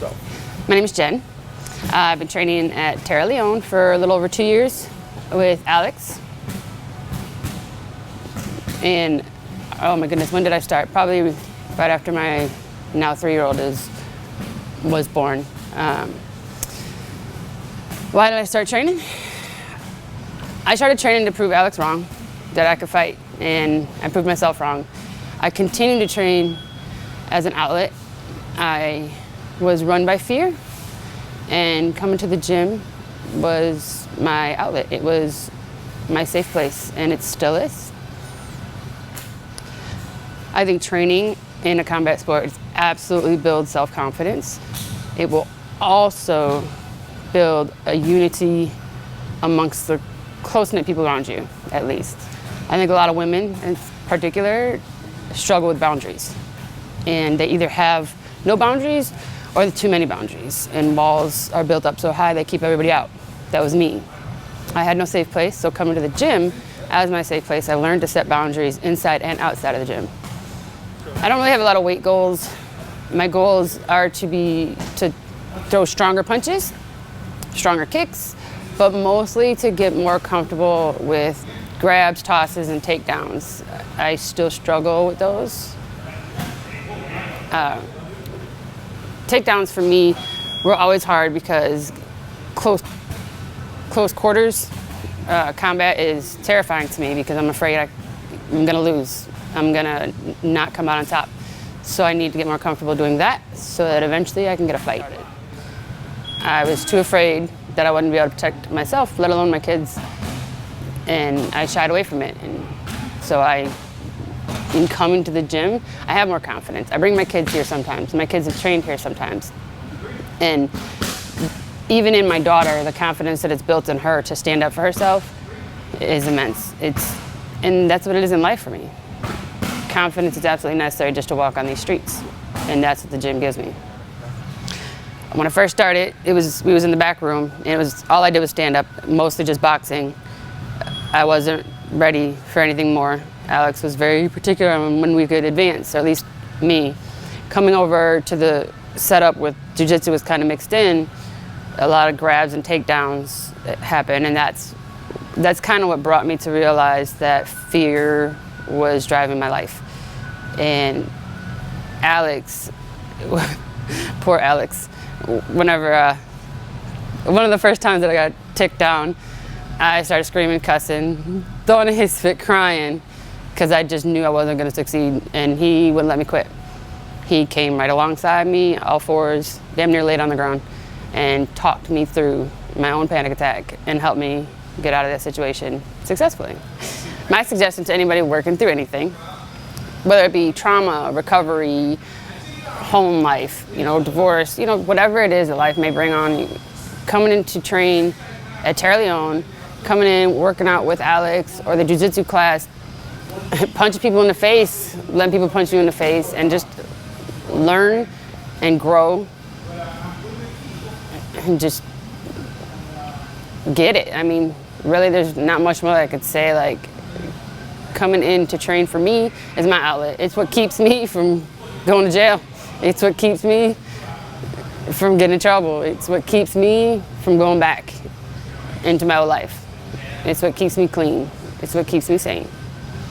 My name is Jen. I've been training at Terra for a little over 2 years with Alex. And oh my goodness, when did I start? Probably right after my now 3-year-old was born. Why did I start training? I started training to prove Alex wrong, that I could fight, and I proved myself wrong. I continued to train as an outlet. I was run by fear, and coming to the gym was my outlet. It was my safe place, and it still is. I think training in a combat sport absolutely builds self-confidence. It will also build a unity amongst the close-knit people around you, at least. I think a lot of women in particular struggle with boundaries, and they either have no boundaries or too many boundaries, and walls are built up so high they keep everybody out. That was me. I had no safe place, so coming to the gym as my safe place, I learned to set boundaries inside and outside of the gym. I don't really have a lot of weight goals. My goals are to throw stronger punches, stronger kicks, but mostly to get more comfortable with grabs, tosses, and takedowns. I still struggle with those. Takedowns for me were always hard because close quarters combat is terrifying to me because I'm afraid I'm gonna lose. I'm gonna not come out on top. So I need to get more comfortable doing that so that eventually I can get a fight. I was too afraid that I wouldn't be able to protect myself, let alone my kids, and I shied away from it. And so in coming to the gym, I have more confidence. I bring my kids here sometimes. My kids have trained here sometimes. And even in my daughter, the confidence that it's built in her to stand up for herself is immense. And that's what it is in life for me. Confidence is absolutely necessary just to walk on these streets. And that's what the gym gives me. When I first started, we was in the back room, and all I did was stand up, mostly just boxing. I wasn't ready for anything more. Alex was very particular on when we could advance, or at least me. Coming over to the setup with jiu-jitsu was kind of mixed in. A lot of grabs and takedowns happened, and that's kind of what brought me to realize that fear was driving my life. And Alex, poor Alex, whenever, one of the first times that I got ticked down, I started screaming, cussing, throwing a his fit, crying, because I just knew I wasn't going to succeed, and he wouldn't let me quit. He came right alongside me, all fours, damn near laid on the ground, and talked me through my own panic attack and helped me get out of that situation successfully. My suggestion to anybody working through anything, whether it be trauma, recovery, home life, divorce, whatever it is that life may bring on you, coming in to train at Terra, coming in, working out with Alex or the jiu-jitsu class, punching people in the face, letting people punch you in the face, and just learn and grow and just get it. I mean, really, there's not much more I could say. Like, coming in to train for me is my outlet. It's what keeps me from going to jail. It's what keeps me from getting in trouble. It's what keeps me from going back into my old life. It's what keeps me clean. It's what keeps me sane.